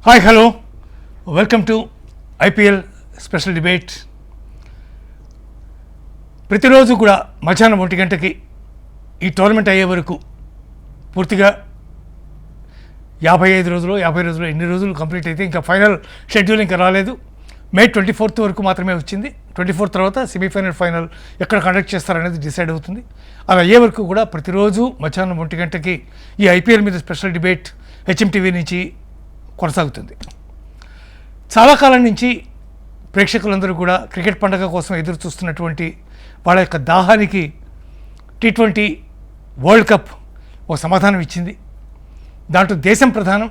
Hi hello welcome to IPL special debate. ప్రతిరోజు కూడా మధ్యాహ్నం 1 గంటకి ఈ టోర్నమెంట్ అయ్యే వరకు పూర్తిగా 50 రోజులు ఎన్ని రోజులు కంప్లీట్ అయితే ఇంకా ఫైనల్ షెడ్యూల్ ఇంకా రాలేదు. మే 24th వరకు మాత్రమే వచ్చింది. 24 తర్వాత సెమీఫైనల్ ఫైనల్ ఎక్కడ కండక్ట్ చేస్తారనేది డిసైడ్ అవుతుంది. అలా అయ్యే వరకు కూడా ప్రతిరోజు మధ్యాహ్నం 1 గంటకి ఈ ఐపీఎల్ మీద స్పెషల్ డిబేట్ హెచ్ఎంటీవీ నుంచి కొనసాగుతుంది. చాలా కాలం నుంచి ప్రేక్షకులందరూ కూడా క్రికెట్ పండుగ కోసం ఎదురు చూస్తున్నటువంటి వాళ్ళ యొక్క దాహానికి T20 వరల్డ్ కప్ ఒక సమాధానం ఇచ్చింది. దాంట్లో దేశం ప్రధానం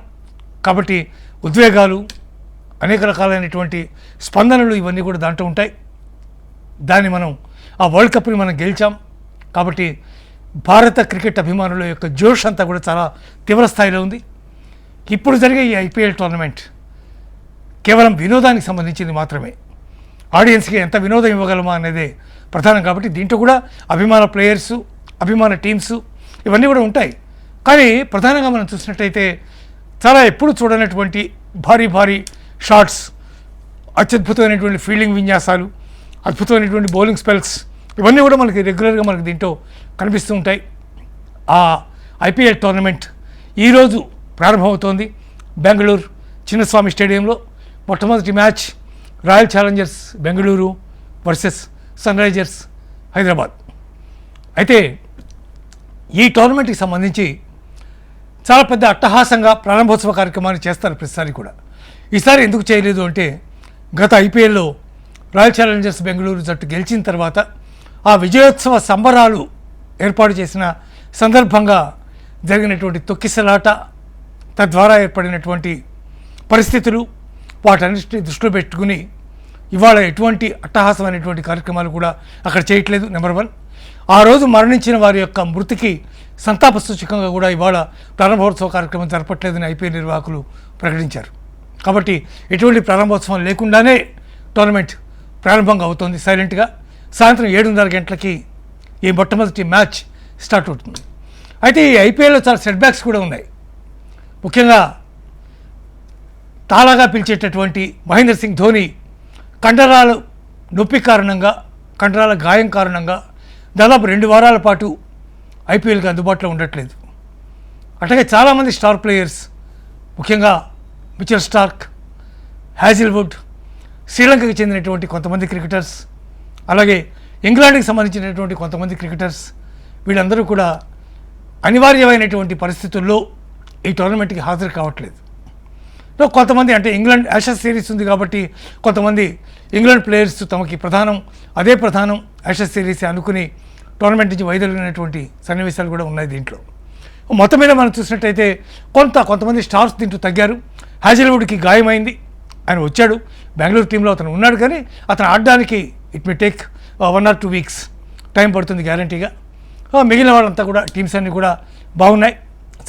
కాబట్టి ఉద్వేగాలు, అనేక రకాలైనటువంటి స్పందనలు ఇవన్నీ కూడా దాంట్లో ఉంటాయి. దాన్ని మనం ఆ వరల్డ్ కప్ని మనం గెలిచాం కాబట్టి భారత క్రికెట్ అభిమానుల యొక్క జోష్ అంతా కూడా చాలా తీవ్ర స్థాయిలో ఉంది. ఇప్పుడు జరిగే ఈ ఐపీఎల్ టోర్నమెంట్ కేవలం వినోదానికి సంబంధించింది మాత్రమే. ఆడియన్స్కి ఎంత వినోదం ఇవ్వగలమా అనేదే ప్రధానం. కాబట్టి దీంట్లో కూడా అభిమాన ప్లేయర్సు, అభిమాన టీమ్స్ ఇవన్నీ కూడా ఉంటాయి. కానీ ప్రధానంగా మనం చూసినట్టయితే చాలా ఎప్పుడు చూడనటువంటి భారీ షాట్స్, అత్యద్భుతమైనటువంటి ఫీల్డింగ్ విన్యాసాలు, అద్భుతమైనటువంటి బౌలింగ్ స్పెల్స్ ఇవన్నీ కూడా మనకి రెగ్యులర్గా మనకి దీంట్లో కనిపిస్తూ ఉంటాయి. ఆ ఐపీఎల్ టోర్నమెంట్ ఈరోజు ప్రారంభమవుతోంది. బెంగళూరు చిన్నస్వామి స్టేడియంలో మొట్టమొదటి match Royal Challengers Bengaluru versus Sunrisers Hyderabad. అయితే ఈ టోర్నమెంట్కి సంబంధించి చాలా పెద్ద అట్టహాసంగా ప్రారంభోత్సవ కార్యక్రమాన్ని చేస్తారు ప్రతిసారి కూడా. ఈసారి ఎందుకు చేయలేదు అంటే గత ఐపీఎల్లో రాయల్ ఛాలెంజర్స్ బెంగళూరు జట్టు గెలిచిన తర్వాత ఆ విజయోత్సవ సంబరాలు ఏర్పాటు చేసిన సందర్భంగా జరిగినటువంటి తొక్కిసలాట, తద్వారా ఏర్పడినటువంటి పరిస్థితులు, వాటన్నిటిని దృష్టిలో పెట్టుకుని ఇవాళ ఎటువంటి అట్టహాసమైనటువంటి కార్యక్రమాలు కూడా అక్కడ చేయట్లేదు. నెంబర్ 1, ఆ రోజు మరణించిన వారి యొక్క మృతికి సంతాప సూచకంగా కూడా ఇవాళ ప్రారంభోత్సవ కార్యక్రమం జరపట్లేదని ఐపీఎల్ నిర్వాహకులు ప్రకటించారు. కాబట్టి ఎటువంటి ప్రారంభోత్సవం లేకుండానే టోర్నమెంట్ ప్రారంభంగా అవుతోంది సైలెంట్గా. సాయంత్రం 7:30 గంటలకి ఈ మొట్టమొదటి మ్యాచ్ స్టార్ట్ అవుతుంది. అయితే ఈ ఐపీఎల్లో చాలా సెట్ బ్యాక్స్ కూడా ఉన్నాయి. ముఖ్యంగా తాళాగా పిలిచేటటువంటి మహేంద్ర సింగ్ ధోని కండరాల నొప్పి కారణంగా, కండరాల గాయం కారణంగా దాదాపు 2 వారాల పాటు ఐపీఎల్కి అందుబాటులో ఉండట్లేదు. అట్లాగే చాలామంది స్టార్ ప్లేయర్స్, ముఖ్యంగా మిచెల్ స్టార్క్, హ్యాజిల్వుడ్, శ్రీలంకకి చెందినటువంటి కొంతమంది క్రికెటర్స్, అలాగే ఇంగ్లాండ్కి సంబంధించినటువంటి కొంతమంది క్రికెటర్స్, వీళ్ళందరూ కూడా అనివార్యమైనటువంటి పరిస్థితుల్లో ఈ టోర్నమెంట్కి హాజరు కావట్లేదు. కొంతమంది అంటే ఇంగ్లాండ్ యాషెస్ సిరీస్ ఉంది కాబట్టి కొంతమంది ఇంగ్లాండ్ ప్లేయర్స్ తమకి అదే ప్రధానం యాషెస్ సిరీస్ అనుకుని టోర్నమెంట్ నుంచి వైదొలిగినటువంటి సన్నివేశాలు కూడా ఉన్నాయి దీంట్లో. మొత్తం మీద మనం చూసినట్టయితే కొంతమంది స్టార్స్ దీంట్లో తగ్గారు. హ్యాజిల్వుడ్కి గాయమైంది, ఆయన వచ్చాడు, బెంగళూరు టీంలో అతను ఉన్నాడు, కానీ అతను ఆడడానికి it may take 1 or 2 weeks time పడుతుంది గ్యారంటీగా. మిగిలిన వాళ్ళంతా కూడా టీమ్స్ అన్నీ కూడా బాగున్నాయి.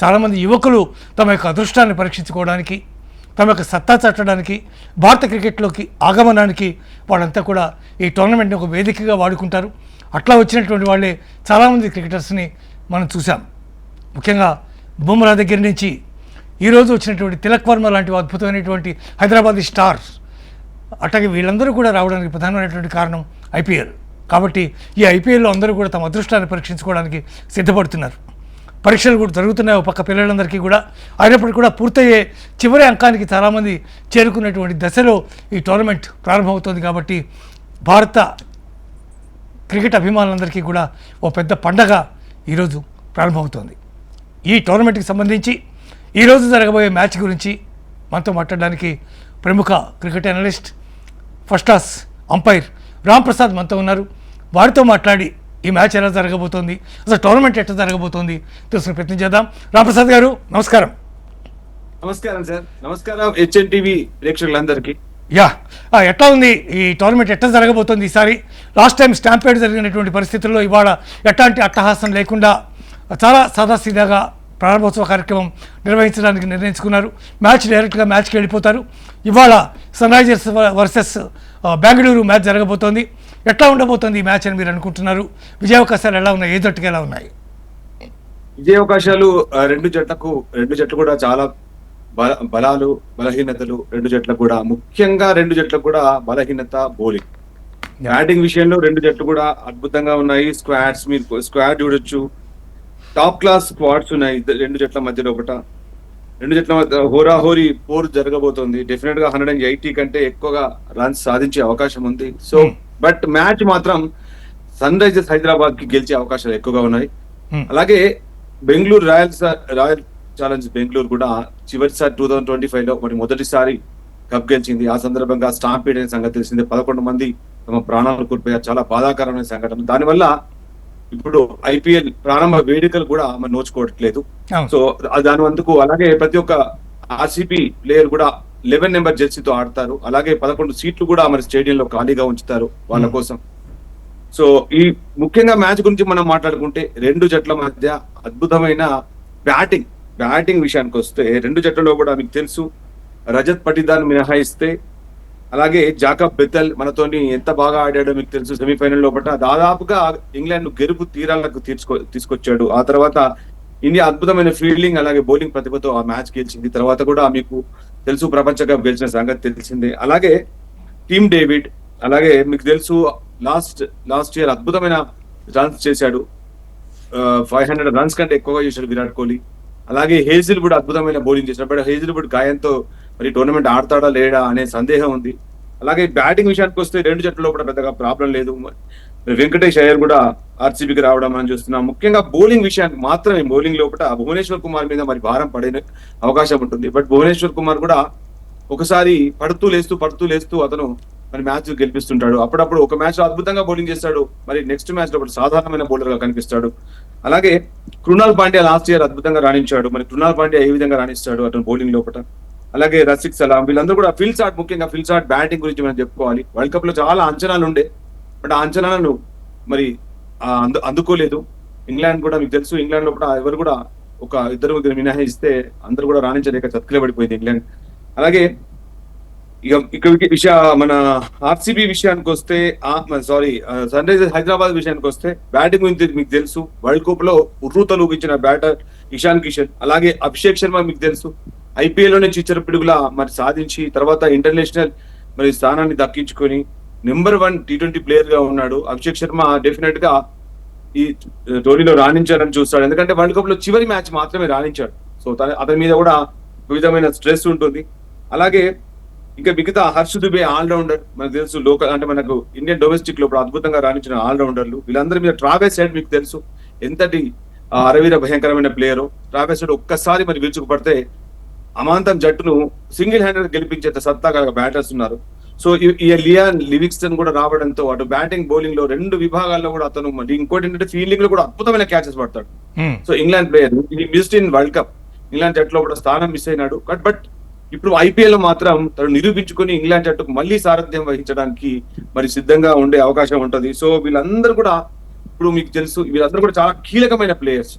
చాలామంది యువకులు తమ యొక్క అదృష్టాన్ని పరీక్షించుకోవడానికి, తమ యొక్క సత్తా చాటడానికి, భారత క్రికెట్లోకి ఆగమనానికి వాళ్ళంతా కూడా ఈ టోర్నమెంట్ని ఒక వేదికగా వాడుకుంటారు. అట్లా వచ్చినటువంటి వాళ్ళే చాలామంది క్రికెటర్స్ని మనం చూసాం. ముఖ్యంగా బుమ్రా దగ్గర నుంచి ఈరోజు వచ్చినటువంటి తిలక్ వర్మ లాంటి అద్భుతమైనటువంటి హైదరాబాదీ స్టార్స్, అట్లాగే వీళ్ళందరూ కూడా రావడానికి ప్రధానమైనటువంటి కారణం ఐపీఎల్. కాబట్టి ఈ ఐపీఎల్లో అందరూ కూడా తమ అదృష్టాన్ని పరీక్షించుకోవడానికి సిద్ధపడుతున్నారు. పరీక్షలు కూడా జరుగుతున్నాయి ఒక పక్క పిల్లలందరికీ కూడా. అయినప్పటికీ కూడా పూర్తయ్యే చివరి అంకానికి చాలామంది చేరుకున్నటువంటి దశలో ఈ టోర్నమెంట్ ప్రారంభమవుతుంది. కాబట్టి భారత క్రికెట్ అభిమానులందరికీ కూడా ఓ పెద్ద పండగ ఈరోజు ప్రారంభమవుతోంది. ఈ టోర్నమెంట్కి సంబంధించి ఈరోజు జరగబోయే మ్యాచ్ గురించి మనతో మాట్లాడడానికి ప్రముఖ cricket analyst, first class umpire Ram Prasad మనతో ఉన్నారు. వారితో మాట్లాడి ఈ మ్యాచ్ ఎలా జరగబోతోంది, అసలు టోర్నమెంట్ ఎట్లా జరగబోతోంది తెలుసుకునే ప్రయత్నం చేద్దాం. రామప్రసాద్ గారు నమస్కారం. నమస్కారం సార్. నమస్కారం హెచ్ఎన్టీవీ ప్రేక్షకులందరికీ. ఎట్లా ఉంది ఈ టోర్నమెంట్, ఎట్లా జరగబోతోంది ఈసారి? లాస్ట్ టైం స్టాంపేడ్ జరిగినటువంటి పరిస్థితుల్లో ఇవాళ ఎట్లాంటి అట్టహాసం లేకుండా చాలా సాదాసీదాగా ప్రారంభోత్సవ కార్యక్రమం నిర్వహించడానికి నిర్ణయించుకున్నారు. మ్యాచ్ డైరెక్ట్గా మ్యాచ్కి వెళ్ళిపోతారు. ఇవాళ Sunrisers versus Bengaluru match జరగబోతోంది. ఎట్లా ఉండబోతోంది ఈ మ్యాచ్ అని మీరు అనుకుంటున్నారు? విజయావకాశాలు ఎలా ఉన్నాయి, ఏ జట్టుకి ఎలా ఉన్నాయి? విజయావకాశాలు రెండు జట్లు కూడా చాలా బలాలు బలహీనతలు రెండు జట్లకు కూడా, ముఖ్యంగా రెండు జట్లకు కూడా బలహీనత బౌలింగ్. బ్యాటింగ్ విషయంలో రెండు జట్లు కూడా అద్భుతంగా ఉన్నాయి. స్క్వాడ్స్ మీరు స్క్వాడ్ చూడొచ్చు, టాప్ క్లాస్ స్క్వాడ్స్ ఉన్నాయి రెండు జట్ల మధ్యలో. రెండు జట్ల మధ్య హోరాహోరీ పోరు జరగబోతోంది. డెఫినెట్ గా 180 కంటే ఎక్కువగా రన్స్ సాధించే అవకాశం ఉంది. సో బట్ మ్యాచ్ మాత్రం సన్ రైజర్స్ హైదరాబాద్ కి గెలిచే అవకాశాలు ఎక్కువగా ఉన్నాయి. అలాగే బెంగళూరు రాయల్ ఛాలెంజ్ బెంగళూరు కూడా చివరిసారి 2025 లో మరి మొదటిసారి కప్ గెలిచింది. ఆ సందర్భంగా స్టాంపీడ్ అనే సంగతి తెలిసిందే. 11 మంది తమ ప్రాణాలు కోల్పోయారు. చాలా బాధాకరమైన సంఘటన. దానివల్ల ఇప్పుడు ఐపీఎల్ ప్రారంభ వేడుకలు కూడా మరి నోచుకోవట్లేదు. సో దాని అందుకు అలాగే ప్రతి ఒక్క ఆర్సీబీ ప్లేయర్ కూడా 11 నెంబర్ జెర్సీతో ఆడతారు. అలాగే 11 సీట్లు కూడా మరి స్టేడియంలో ఖాళీగా ఉంచుతారు వాళ్ళ కోసం. సో ఈ ముఖ్యంగా మ్యాచ్ గురించి మనం మాట్లాడుకుంటే రెండు జట్ల మధ్య అద్భుతమైన బ్యాటింగ్ విషయానికి వస్తే రెండు జట్లలో కూడా మీకు తెలుసు రజత్ పటిదార్ మినహాయిస్తే, అలాగే జాకబ్ బెతల్ మనతోని ఎంత బాగా ఆడాడో మీకు తెలుసు. సెమీఫైనల్ లోపల దాదాపుగా ఇంగ్లాండ్ గెలుపు తీరాలకు తీసుకొచ్చాడు. ఆ తర్వాత ఇండియా అద్భుతమైన ఫీల్డింగ్ అలాగే బౌలింగ్ ప్రతిభతో ఆ మ్యాచ్ గెలిచింది. తర్వాత కూడా మీకు తెలుసు ప్రపంచ కప్ గెలిచిన సంగతి తెలిసిందే. అలాగే టీమ్ డేవిడ్, అలాగే మీకు తెలుసు లాస్ట్ ఇయర్ అద్భుతమైన రన్స్ చేశాడు. 500 రన్స్ కంటే ఎక్కువగా చేశాడు విరాట్ కోహ్లీ. అలాగే హేజిల్వుడ్ అద్భుతమైన బౌలింగ్ చేశాడు. బట్ హేజిల్వుడ్ గాయంతో మరి టోర్నమెంట్ ఆడతాడా లేడా అనే సందేహం ఉంది. అలాగే బ్యాటింగ్ విషయానికి వస్తే రెండు జట్లలో కూడా పెద్దగా ప్రాబ్లం లేదు. వెంకటేష్ అయ్యర్ కూడా ఆర్సీబీకి రావడం మనం చూస్తున్నాం. ముఖ్యంగా బౌలింగ్ విషయానికి మాత్రమే బౌలింగ్ లోపల భువనేశ్వర్ కుమార్ మీద మరి భారం పడే అవకాశం ఉంటుంది. బట్ భువనేశ్వర్ కుమార్ కూడా ఒకసారి పడుతూ లేస్తూ అతను మరి మ్యాచ్ గెలిపిస్తుంటాడు. అప్పుడప్పుడు ఒక మ్యాచ్ లో అద్భుతంగా బౌలింగ్ చేస్తాడు, మరి నెక్స్ట్ మ్యాచ్ లో సాధారణమైన బౌలర్ గా కనిపిస్తాడు. అలాగే కృణాల్ పాండ్యా లాస్ట్ ఇయర్ అద్భుతంగా రాణించాడు. మరి కృణాల్ పాండ్యా ఏ విధంగా రాణిస్తాడు అతను బౌలింగ్ లోపల. అలాగే రసిక్ సలాం, వీళ్ళందరూ కూడా ముఖ్యంగా ఫిల్సాట్ బ్యాటింగ్ గురించి మనం చెప్పుకోవాలి. వరల్డ్ కప్ లో చాలా అంచనాలు ఉండే, బట్ ఆ అంచనాలను మరి అందుకోలేదు. ఇంగ్లాండ్ కూడా మీకు తెలుసు, ఇంగ్లాండ్ లోపల ఎవరు కూడా ఒక ఇద్దరు మినహాయిస్తే అందరూ కూడా రాణించలేక చతికిల పడిపోయింది ఇంగ్లాండ్. అలాగే మన ఆర్సీబీ విషయానికి వస్తే సన్ రైజర్స్ హైదరాబాద్ విషయానికి వస్తే బ్యాటింగ్ గురించి మీకు తెలుసు. వరల్డ్ కప్ లో ఉర్రూతలూగించిన బ్యాటర్ ఇషాన్ కిషన్, అలాగే అభిషేక్ శర్మ మీకు తెలుసు ఐపీఎల్ లోనే చిచ్చర పిడుగులా మరి సాధించి తర్వాత ఇంటర్నేషనల్ మరి స్థానాన్ని దక్కించుకొని నెంబర్ 1 T20 ప్లేయర్ గా ఉన్నాడు. అభిషేక్ శర్మ డెఫినెట్ గా ఈ టోర్నీలో రాణించాలని చూస్తాడు, ఎందుకంటే వరల్డ్ కప్ లో చివరి మ్యాచ్ మాత్రమే రాణించాడు. సో అతని మీద కూడా ఒక విధమైన స్ట్రెస్ ఉంటుంది. అలాగే ఇంకా మిగతా హర్ష్ దుబే ఆల్రౌండర్ మనకు తెలుసు, లోకల్ అంటే మనకు ఇండియన్ డొమెస్టిక్ లో అద్భుతంగా రాణించిన ఆల్రౌండర్లు వీళ్ళందరి మీద. ట్రావెస్ హెడ్ మీకు తెలుసు ఎంతటి అరవీర భయంకరమైన ప్లేయర్. ట్రావెస్ హెడ్ ఒక్కసారి మరి విరుచుకుపడితే అమాంతం జట్టును సింగిల్ హ్యాండెడ్ గెలిపించేంత సత్తా బ్యాటర్స్ ఉన్నారు. సో ఈ లియాన్ లివింగ్స్టన్ కూడా రావడంతో అటు బ్యాటింగ్ బౌలింగ్ లో రెండు విభాగాల్లో కూడా అతను, ఇంకోటి ఏంటంటే ఫీల్డింగ్ లో కూడా అద్భుతమైన క్యాచెస్ పడతాడు. So England player missed in world cup, England జట్టులో కూడా స్థానం మిస్ అయినాడు. బట్ ఇప్పుడు ఐపీఎల్ లో మాత్రం తను నిరూపించుకుని ఇంగ్లాండ్ జట్టుకు మళ్ళీ సారథ్యం వహించడానికి మరి సిద్ధంగా ఉండే అవకాశం ఉంటది. సో వీళ్ళందరూ కూడా ఇప్పుడు మీకు తెలుసు వీళ్ళందరూ కూడా చాలా కీలకమైన ప్లేయర్స్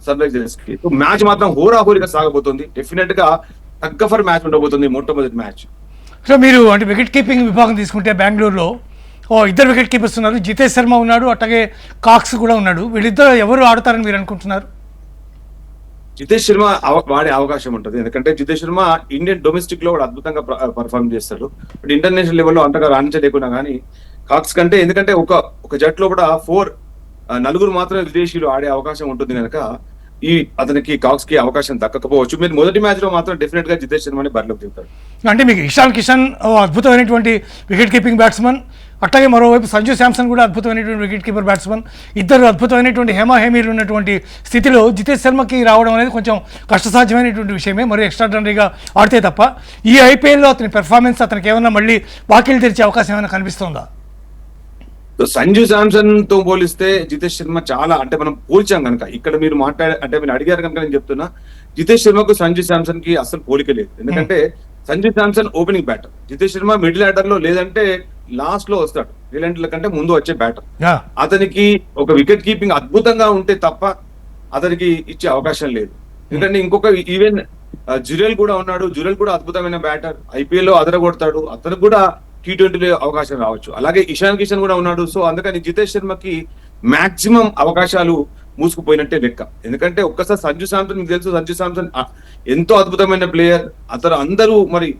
సన్ రైజర్స్ కి. మ్యాచ్ మాత్రం హోరాహోరీగా సాగబోతుంది. డెఫినెట్ గా టగ్గఫర్ మ్యాచ్ ఉండబోతుంది మొట్టమొదటి మ్యాచ్. సో మీరు అంటే వికెట్ కీపింగ్ విభాగం తీసుకుంటే బెంగళూరులో ఇద్దరు వికెట్ కీపర్స్ ఉన్నారు. జితేష్ శర్మ ఉన్నాడు, అట్లాగే కాక్స్ కూడా ఉన్నాడు. వీళ్ళిద్దరు ఎవరు ఆడతారని మీరు అనుకుంటున్నారు? జితేష్ శర్మ వాడే అవకాశం ఉంటుంది, ఎందుకంటే జితేష్ శర్మ ఇండియన్ డొమెస్టిక్ లో కూడా అద్భుతంగా పర్ఫార్మ్ చేస్తాడు. బట్ ఇంటర్నేషనల్ లెవెల్లో అంతగా రాణించలేకున్నా కానీ కాక్స్ కంటే, ఎందుకంటే ఒక జట్లో కూడా 4 మాత్రమే విదేశీయులు ఆడే అవకాశం ఉంటుంది కనుక అతనికి కాక్స్ కి అవకాశం దక్కకపోవచ్చు. మీరు మొదటి మ్యాచ్ లో మాత్రం డెఫినెట్ గా జితేష్ శర్మని బరిలోకి దిగుతాడు. అంటే మీకు ఇషాన్ కిషన్ అద్భుతమైనటువంటి వికెట్ కీపింగ్ బ్యాట్స్మన్, అట్లాగే మరోవైపు సంజు శాంసన్ కూడా అద్భుతమైనటువంటి వికెట్ కీపర్ బ్యాట్స్మన్, ఇద్దరు అద్భుతమైనటువంటి హేమీలు ఉన్నటువంటి స్థితిలో జితేష్ శర్మకి రావడం అనేది కొంచెం కష్టసాధ్యమైనటువంటి విషయమే. మరి ఎక్స్ట్రాడనరీగా ఆడితే తప్ప ఈ ఐపీఎల్లో అతని పెర్ఫార్మెన్స్ అతనికి ఏమైనా మళ్ళీ వాకిలు తెరిచే అవకాశం ఏమైనా కనిపిస్తుందా? సంజు శాంసన్ తో పోలిస్తే జితేష్ శర్మ చాలా, అంటే మనం పోల్చాం కనుక ఇక్కడ మీరు మీరు అడిగారు కనుక నేను చెప్తున్నా, జితేష్ శర్మకు సంజు శాంసన్ కి అసలు పోలిక లేదు. ఎందుకంటే Sanju Samson opening batter, Jitesh Sharma middle order లో లేదంటే లాస్ట్ లో వస్తాడు, రిలెంట్ల కంటే ముందు వచ్చే బ్యాటర్. అతనికి ఒక వికెట్ కీపింగ్ అద్భుతంగా ఉంటే తప్ప అతనికి ఇచ్చే అవకాశం లేదు. ఎందుకంటే ఇంకొక ఈవెన్ జురెల్ కూడా ఉన్నాడు, జురెల్ కూడా అద్భుతమైన బ్యాటర్, ఐపీఎల్ లో అదరగొడతాడు, అతనికి కూడా T20 అవకాశం రావచ్చు. అలాగే ఇషాన్ కిషన్ కూడా ఉన్నాడు. సో అందుకని జితేష్ శర్మకి మాక్సిమం అవకాశాలు మూసుకుపోయినట్టే లెక్క. ఎందుకంటే ఒక్కసారి సంజు శాంసన్ మీకు తెలుసు, సంజు శాంసన్ ఎంతో అద్భుతమైన ప్లేయర్. అతను అందరూ మరి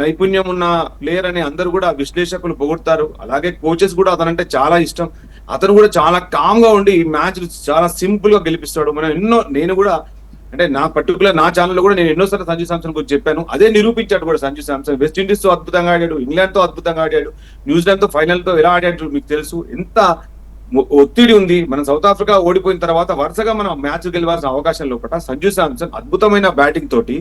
నైపుణ్యం ఉన్న ప్లేయర్ అని అందరూ కూడా విశ్లేషకులు పొగుడతారు. అలాగే కోచెస్ కూడా అతనంటే చాలా ఇష్టం. అతను కూడా చాలా కామ్ గా ఉండి ఈ మ్యాచ్ చాలా సింపుల్ గా గెలిపిస్తాడు. నేను కూడా అంటే నా పర్టికులర్ నా ఛానల్లో కూడా నేను ఎన్నోసార్లు సంజు శాంసన్ గురించి చెప్పాను. అదే నిరూపించాడు కూడా సంజు శాంసన్. వెస్టిండీస్ తో అద్భుతంగా ఆడాడు, ఇంగ్లాండ్ తో అద్భుతంగా ఆడాడు, న్యూజిలాండ్ తో ఫైనల్ తో ఎలా ఆడాడు మీకు తెలుసు. ఎంత ఒత్తిడి ఉంది. మనం సౌత్ ఆఫ్రికా ఓడిపోయిన తర్వాత వరుసగా మనం మ్యాచ్ గెలవాల్సిన అవకాశం లోపల సంజు శాంసన్ అద్భుతమైన బ్యాటింగ్ తోటి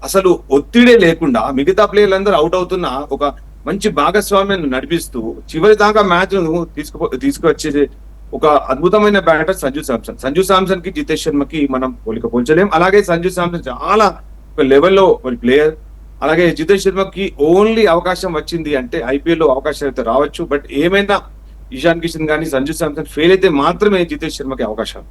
అసలు ఒత్తిడే లేకుండా మిగతా ప్లేయర్లందరూ అవుట్ అవుతున్న ఒక మంచి భాగస్వామ్యాన్ని నడిపిస్తూ చివరి దాకా మ్యాచ్ ను తీసుకువచ్చే ఒక అద్భుతమైన బ్యాటర్ సంజు శాంసన్. సంజు శాంసన్ కి జితేష్ శర్మకి మనం పోల్చలేం. అలాగే సంజు శాంసన్ చాలా ఒక లెవెల్లో ప్లేయర్. అలాగే జితేష్ శర్మకి ఓన్లీ అవకాశం వచ్చింది అంటే ఐపీఎల్ లో అవకాశం అయితే రావచ్చు. బట్ ఏమైనా ఇషాన్ కిషన్ కానీ సంజు శాంసన్ ఫెయిల్ అయితే మాత్రమే జితేష్ శర్మకి అవకాశం.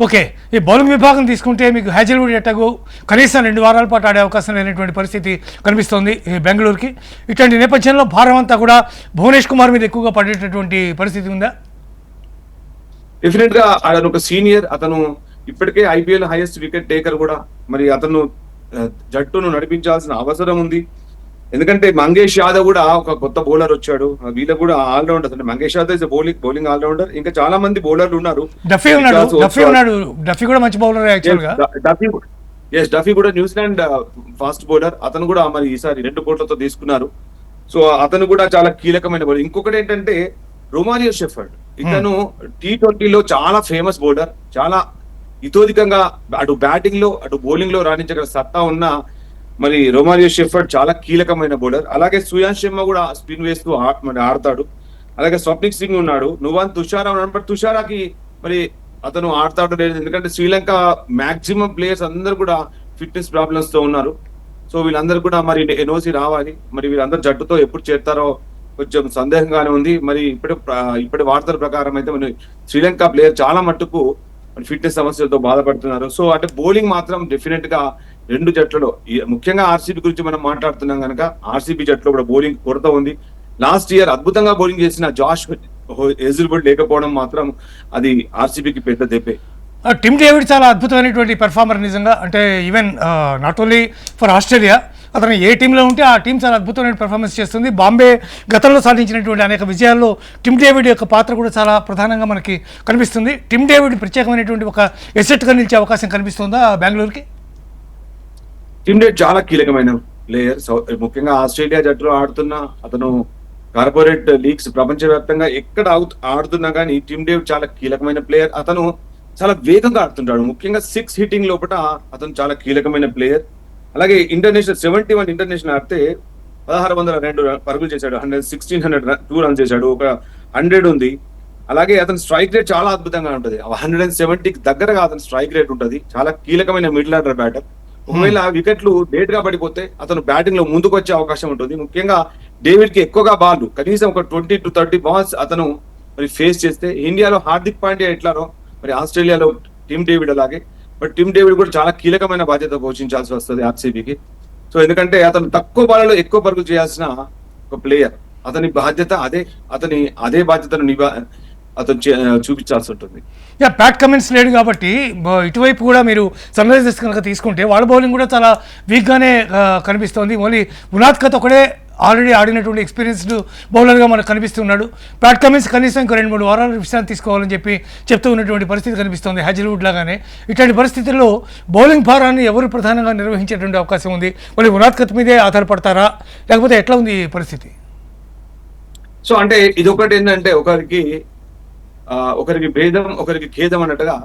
ఓకే, ఈ బౌలింగ్ విభాగం తీసుకుంటే మీకు హ్యాజల్వుడ్ ఎట్టకు కనీసం 2 వారాల పాటు ఆడే అవకాశం లేనటువంటి పరిస్థితి కనిపిస్తోంది ఈ బెంగళూరుకి. ఇటువంటి నేపథ్యంలో భారం అంతా కూడా భువనేష్ కుమార్ మీద ఎక్కువగా పడేటటువంటి పరిస్థితి ఉందా? డెఫినెట్ గా అతను ఒక సీనియర్. అతను ఇప్పటికే ఐపీఎల్ హైయెస్ట్ వికెట్ టేకర్ కూడా. మరి అతను జట్టును నడిపించాల్సిన అవసరం ఉంది. ఎందుకంటే మంగేష్ యాదవ్ కూడా ఒక కొత్త బౌలర్ వచ్చాడు. వీళ్ళ కూడా ఆల్రౌండర్. అంటే Mangesh Yadav is bowling allrounder. ఇంకా చాలా మంది బౌలర్లు ఉన్నారు. డఫీ కూడా మంచి బౌలర్ యాక్చువల్ గా. డఫీ కూడా న్యూజిలాండ్ ఫాస్ట్ బౌలర్. అతను కూడా మరి ఈసారి 2 కోట్లతో తీసుకున్నారు. సో అతను కూడా చాలా కీలకమైన బౌలర్. ఇంకొకటి ఏంటంటే రొమారియో షెఫర్డ్. ఇతను T20లో చాలా ఫేమస్ బౌలర్. చాలా ఇతోధికంగా అటు బ్యాటింగ్ లో అటు బౌలింగ్ లో రాణించగల సత్తా ఉన్న మరి రొమారియో షెఫర్డ్ చాలా కీలకమైన బౌలర్. అలాగే సుయాన్ శర్మ కూడా స్పిన్ వేస్తూ మరి ఆడతాడు. అలాగే స్వప్నిక్ సింగ్ ఉన్నాడు. నువాన్ తుషారా ఉన్నాడు. బట్ తుషారాకి మరి అతను ఆడతాడు లేదు. ఎందుకంటే శ్రీలంక మాక్సిమం ప్లేయర్స్ అందరూ కూడా ఫిట్నెస్ ప్రాబ్లమ్స్ తో ఉన్నారు. సో వీళ్ళందరూ కూడా మరి ఎన్ఓసి రావాలి. మరి వీళ్ళందరూ జట్టుతో ఎప్పుడు చేరుతారో కొంచెం సందేహంగానే ఉంది. మరి ఇప్పటి వార్తల ప్రకారం అయితే మరి శ్రీలంక ప్లేయర్ చాలా మట్టుకు ఫిట్నెస్ సమస్యలతో బాధపడుతున్నారు. సో అంటే బౌలింగ్ మాత్రం డెఫినెట్ గా 2 జట్లలో ముఖ్యంగా ఆర్సీబీ గురించి మనం మాట్లాడుతున్నాం కనుక ఆర్సీబీ జట్టులో కూడా బౌలింగ్ కొరత ఉంది. లాస్ట్ ఇయర్ అద్భుతంగా బౌలింగ్ చేసిన జాష్ హేజిల్వుడ్ లేకపోవడం మాత్రం అది ఆర్సీబీకి పెద్ద దెబ్బే. టిమ్ డేవిడ్ చాలా అద్భుతమైనటువంటి పెర్ఫార్మర్ నిజంగా. అంటే even not only for Australia, అతను ఏ టీంలో ఉంటే ఆ టీం చాలా అద్భుతమైన పెర్ఫార్మెన్స్ చేస్తుంది. బాంబే గతంలో సాధించినటువంటి అనేక విజయాల్లో టిమ్ డేవిడ్ యొక్క పాత్ర కూడా చాలా ప్రధానంగా మనకి కనిపిస్తుంది. టిమ్ డేవిడ్ ప్రత్యేకమైనటువంటి ఒక ఎసెట్గా నిలిచే అవకాశం కనిపిస్తుందా బెంగళూరుకి? టిమ్ డేవిడ్ చాలా కీలకమైన ప్లేయర్. ముఖ్యంగా ఆస్ట్రేలియా జట్టులో ఆడుతున్న అతను కార్పొరేట్ లీగ్స్ ప్రపంచవ్యాప్తంగా ఎక్కడ ఆడుతున్నా కానీ టిమ్ డేవిడ్ చాలా కీలకమైన ప్లేయర్. అతను చాలా వేగంగా ఆడుతుంటాడు. ముఖ్యంగా 6 హిట్టింగ్ లోపల అతను చాలా కీలకమైన ప్లేయర్. అలాగే ఇంటర్నేషనల్ 71 ఇంటర్నేషనల్ ఆడితే 1602 పరుగులు చేశాడు. 1602 రన్స్ చేశాడు. ఒక 100 ఉంది. అలాగే అతని స్ట్రైక్ రేట్ చాలా అద్భుతంగా ఉంటుంది. 170కి దగ్గరగా అతని స్ట్రైక్ రేట్ ఉంటుంది. చాలా కీలకమైన మిడిల్ ఆర్డర్ బ్యాటర్. ఒకవేళ వికెట్లు లేట్ గా పడిపోతే అతను బ్యాటింగ్ లో ముందుకు వచ్చే అవకాశం ఉంటుంది. ముఖ్యంగా డేవిడ్ కి ఎక్కువగా బాల్ కనీసం ఒక 20 to 30 బాల్స్ అతను మరి ఫేస్ చేస్తే ఇండియాలో హార్దిక్ పాండ్యా ఎట్లానో మరి ఆస్ట్రేలియాలో టిమ్ డేవిడ్ అలాగే. బట్ టిమ్ డేవిడ్ కూడా చాలా కీలకమైన బాధ్యత పోషించాల్సి వస్తుంది ఆర్సీబీకి. సో ఎందుకంటే అతను తక్కువ బాలలో ఎక్కువ పరుగులు చేయాల్సిన ఒక ప్లేయర్. అతని బాధ్యత అదే బాధ్యతను అతను చూపించాల్సి ఉంటుంది. ప్యాట్ కమిన్స్ లేడు కాబట్టి ఇటువైపు కూడా మీరు సన్ రైజర్స్ కనుక తీసుకుంటే వాళ్ళ బౌలింగ్ కూడా చాలా వీక్గానే కనిపిస్తోంది. ఓన్లీ ఉనాద్కత్ ఒకడే ఆల్రెడీ ఆడినటువంటి ఎక్స్పీరియన్స్డ్ బౌలర్గా మనకు కనిపిస్తున్నాడు. ప్యాట్ కమిన్స్ కనీసం ఇంకో 2-3 వారాలు విశ్రాంతి తీసుకోవాలని చెప్తూ ఉన్నటువంటి పరిస్థితి కనిపిస్తుంది హ్యాజిల్వుడ్ లాగానే. ఇట్లాంటి పరిస్థితుల్లో బౌలింగ్ భారాన్ని ఎవరు ప్రధానంగా నిర్వహించేటువంటి అవకాశం ఉంది? మళ్ళీ ఉనాద్కత్ మీదే ఆధారపడతారా లేకపోతే ఎట్లా ఉంది ఈ పరిస్థితి? సో అంటే ఇది ఒకటి ఏంటంటే ఒకరికి భేదం ఒకరికి ఖేదం అన్నట్టుగా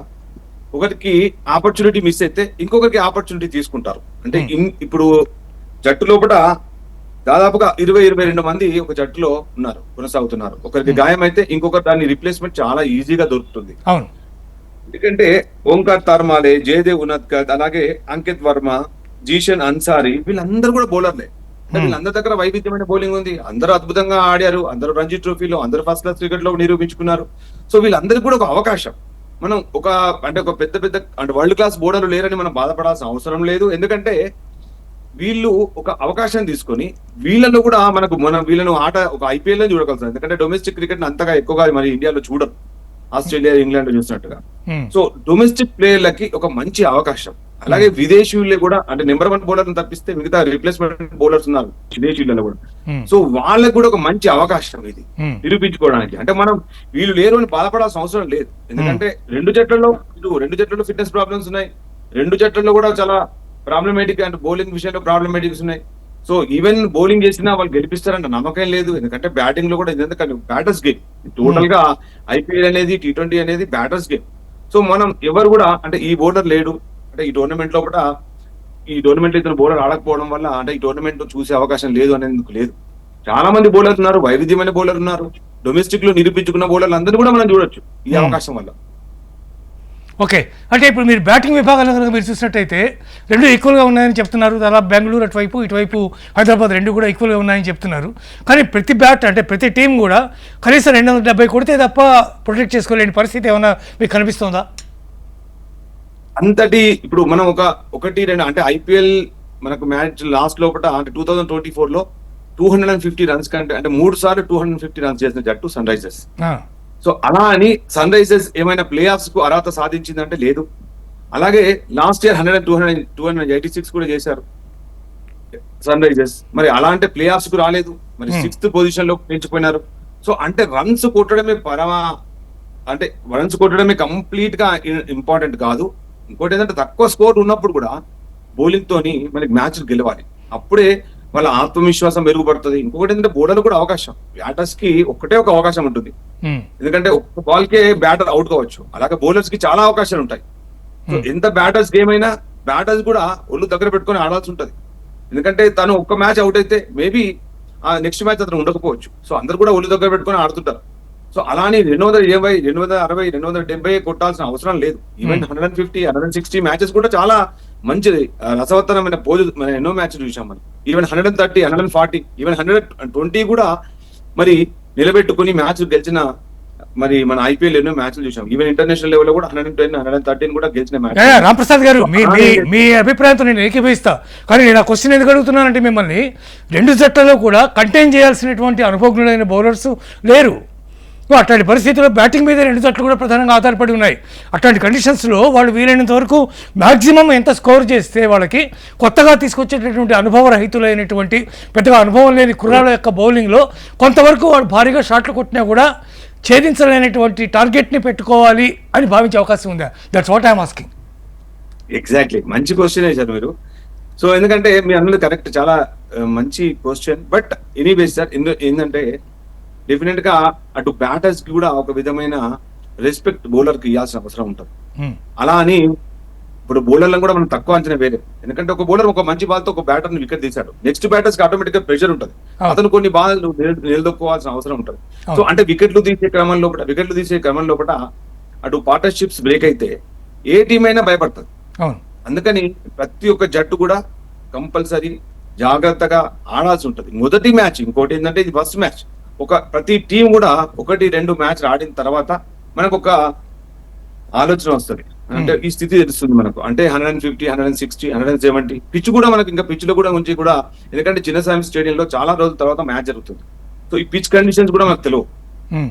ఒకరికి ఆపర్చునిటీ మిస్ అయితే ఇంకొకరికి ఆపర్చునిటీ తీసుకుంటారు. అంటే ఇప్పుడు జట్టు లోపల దాదాపుగా 20-22 మంది ఒక జట్టులో కొనసాగుతున్నారు. ఒకరికి గాయం అయితే ఇంకొకరు దాన్ని రిప్లేస్మెంట్ చాలా ఈజీగా దొరుకుతుంది. అవును. ఎందుకంటే ఓంకార్ తర్మాలే, జయదేవ్ ఉనద్కత్, అలాగే అంకిత్ వర్మ, జీషన్ అన్సారీ వీళ్ళందరూ కూడా బౌలర్లే. వీళ్ళందరి దగ్గర వైవిధ్యమైన బౌలింగ్ ఉంది. అందరూ అద్భుతంగా ఆడారు. అందరూ రంజీ ట్రోఫీలో, అందరూ ఫస్ట్ క్లాస్ క్రికెట్ లో నిరూపించుకున్నారు. సో వీళ్ళందరికీ కూడా ఒక అవకాశం. మనం ఒక పెద్ద అంటే వరల్డ్ క్లాస్ బౌలర్లు లేరని మనం బాధపడాల్సిన అవసరం లేదు. ఎందుకంటే వీళ్ళు ఒక అవకాశం తీసుకొని వీళ్ళలో కూడా వీళ్ళను ఆట ఒక ఐపీఎల్ లో చూడగలుగుతారు. ఎందుకంటే డొమెస్టిక్ క్రికెట్ అంతగా ఎక్కువగా మరి ఇండియాలో చూడరు. ఆస్ట్రేలియా, ఇంగ్లాండ్ చూసినట్టుగా. Hmm. సో డొమెస్టిక్ ప్లేయర్లకి ఒక మంచి అవకాశం. అలాగే విదేశీయులు కూడా, అంటే నెంబర్ 1 బౌలర్ తప్పిస్తే మిగతా రిప్లేస్మెంట్ బౌలర్స్ ఉన్నారు విదేశీయులలో కూడా. Hmm. సో వాళ్ళకి కూడా ఒక మంచి అవకాశం ఇది Hmm. నిరూపించుకోవడానికి. అంటే మనం వీళ్ళు లేరు అని బాధపడాల్సిన అవసరం లేదు. ఎందుకంటే రెండు జట్లలో ఫిట్నెస్ ప్రాబ్లమ్స్ ఉన్నాయి. రెండు జట్లలో కూడా చాలా ప్రాబ్లమేటిక్, అంటే బౌలింగ్ విషయంలో ప్రాబ్లమేటిక్స్ ఉన్నాయి. సో ఈవెన్ బౌలింగ్ చేసినా వాళ్ళు గెలిపిస్తారంటే నమ్మకం లేదు. ఎందుకంటే బ్యాటింగ్ లో కూడా ఎందుకంటే బ్యాటర్స్ గేమ్ టోటల్ గా ఐపీఎల్ అనేది, T20 అనేది బ్యాటర్స్ గేమ్. సో మనం ఎవరు కూడా, అంటే ఈ బౌలర్ లేడు అంటే ఈ టోర్నమెంట్ లో కూడా, ఈ టోర్నమెంట్ లో ఇతను బౌలర్ ఆడకపోవడం వల్ల అంటే ఈ టోర్నమెంట్ చూసే అవకాశం లేదు అనేందుకు లేదు. చాలా మంది బౌలర్లు ఉన్నారు, వైవిధ్యమైన బౌలర్ ఉన్నారు, డొమెస్టిక్ లో నిరూపించుకున్న బౌలర్లు అందరూ కూడా మనం చూడొచ్చు ఈ అవకాశం వల్ల. ఓకే, అంటే ఇప్పుడు మీరు బ్యాటింగ్ విభాగాలు కనుక మీరు చూసినట్టయితే రెండు ఈక్వల్గా ఉన్నాయని చెప్తున్నారు. దాదాపు బెంగళూరు అటువైపు, ఇటువైపు హైదరాబాద్ రెండు కూడా ఈక్వల్గా ఉన్నాయని చెప్తున్నారు. కానీ ప్రతి అంటే ప్రతి టీం కూడా కనీసం 270 కొడితే తప్ప ప్రొటెక్ట్ చేసుకోలేని పరిస్థితి ఏమైనా మీకు కనిపిస్తుందా? అంతటి ఇప్పుడు మనం ఒకటి రెండు అంటే ఐపీఎల్ మనకు మ్యాచ్ లాస్ట్ లోపల అంటే 2024 లో 250 రన్స్ కంటే, అంటే 3 సార్లు 250 రన్స్ చేసిన జట్టు సన్ రైజర్స్. సో అలా అని సన్ రైజర్స్ ఏమైనా ప్లే ఆఫ్స్ కు అర్హత సాధించిందంటే లేదు. అలాగే లాస్ట్ ఇయర్ 286 కూడా చేశారు సన్ రైజర్స్. మరి అలా అంటే ప్లే ఆఫ్స్ కు రాలేదు, మరి 6th పొజిషన్ లో పెంచిపోయినారు. సో అంటే రన్స్ కొట్టడమే కంప్లీట్ గా ఇంపార్టెంట్ కాదు. ఇంకోటి ఏంటంటే తక్కువ స్కోర్ ఉన్నప్పుడు కూడా బౌలింగ్ తోని మనకి మ్యాచ్ గెలవాలి, అప్పుడే వాళ్ళ ఆత్మవిశ్వాసం మెరుగుపడుతుంది. ఇంకొకటి ఏంటంటే బౌలర్ కూడా అవకాశం, బ్యాటర్స్ కి ఒక్కటే ఒక అవకాశం ఉంటుంది. ఎందుకంటే ఒక్క బాల్ కే బ్యాటర్ అవుట్ కావచ్చు, అలాగే బౌలర్స్ కి చాలా అవకాశాలు ఉంటాయి. సో ఎంత బ్యాటర్స్ గేమ్ అయినా బ్యాటర్స్ కూడా ఒళ్ళు దగ్గర పెట్టుకొని ఆడాల్సి ఉంటుంది. ఎందుకంటే తను ఒక్క మ్యాచ్ అవుట్ అయితే మేబీ ఆ నెక్స్ట్ మ్యాచ్ అతను ఉండకపోవచ్చు. సో అందరు కూడా ఒళ్ళు దగ్గర పెట్టుకొని ఆడుతుంటారు. సో అలానే 220, 260, 270 కొట్టాల్సిన అవసరం లేదు. ఈవెన్ 150, 160 మ్యాచెస్ కూడా చాలా మంచిది, రసవత్తరమైన మనం ఎన్నో మ్యాచ్లు చూసాం మనం. ఈవెన్ 130, 140, ఈవెన్ 120 కూడా మరి నిలబెట్టుకుని మ్యాచ్ గెలిచిన మరి మన ఐపీఎల్ ఎన్నో మ్యాచ్లు చూసాం. ఈవెన్ ఇంటర్నేషనల్ లెవెల్ లో కూడా 110, 113 కూడా గెలిచిన మ్యాచ్. రాంప్రసాద్ గారు, మీ అభిప్రాయంతో నేను ఏకీభవిస్తా. కానీ నేను ఆ క్వశ్చన్ ఎందుకు అడుగుతున్నానంటే, మిమ్మల్ని రెండు జట్లలో కూడా కంటైన్ చేయాల్సినటువంటి అనుభవజ్ఞులైన బౌలర్స్ లేరు. అట్లాంటి పరిస్థితుల్లో బ్యాటింగ్ మీద రెండు జట్లు కూడా ప్రధానంగా ఆధారపడి ఉన్నాయి. అట్లాంటి కండిషన్స్లో వాళ్ళు వీలైనంత వరకు మ్యాక్సిమం ఎంత స్కోర్ చేస్తే వాళ్ళకి కొత్తగా తీసుకొచ్చేటటువంటి అనుభవరహితులైనటువంటి పెద్దగా అనుభవం లేని కుర్రాళ్ళ యొక్క బౌలింగ్లో కొంతవరకు వాళ్ళు భారీగా షాట్లు కొట్టినా కూడా ఛేదించలేనటువంటి టార్గెట్ని పెట్టుకోవాలి అని భావించే అవకాశం ఉందా? That's what I'm asking. Exactly, మంచి క్వశ్చన్ వేశారు మీరు. సో ఎందుకంటే మీ అన్నది కరెక్ట్, చాలా మంచి క్వశ్చన్. బట్ ఎనీవేస్ సార్, ఏంటంటే డెఫినెట్ గా అటు బ్యాటర్స్ కి కూడా ఒక విధమైన రెస్పెక్ట్ బౌలర్ కి ఇవ్వాల్సిన అవసరం ఉంటుంది. అలా అని ఇప్పుడు బౌలర్లను కూడా మనం తక్కువ అంచనా వేరే. ఎందుకంటే ఒక బౌలర్ ఒక మంచి బాల్ తో ఒక బ్యాటర్ ని వికెట్ తీశాడు, నెక్స్ట్ బ్యాటర్స్ కి ఆటోమేటిక్ గా ప్రెషర్ ఉంటుంది, అతను కొన్ని బాల్ నిలదొక్కోవాల్సిన అవసరం ఉంటుంది. సో అంటే వికెట్లు తీసే క్రమం లోపల అటు పార్ట్నర్షిప్స్ బ్రేక్ అయితే ఏ టీం అయినా భయపడుతుంది. అందుకని ప్రతి ఒక్క జట్టు కూడా కంపల్సరీ జాగ్రత్తగా ఆడాల్సి ఉంటుంది మొదటి మ్యాచ్. ఇంకోటి ఏంటంటే ఇది ఫస్ట్ మ్యాచ్. ప్రతి టీం కూడా 1-2 మ్యాచ్లు ఆడిన తర్వాత మనకు ఒక ఆలోచన వస్తుంది, అంటే ఈ స్థితి తెలుస్తుంది మనకు. అంటే 150, 160, 170 పిచ్ కూడా మనకి ఇంకా పిచ్ లో కూడా ఉంచి కూడా, ఎందుకంటే చిన్నస్వామి స్టేడియంలో చాలా రోజుల తర్వాత మ్యాచ్ జరుగుతుంది. సో ఈ పిచ్ కండిషన్స్ కూడా మనకు తెలియవు.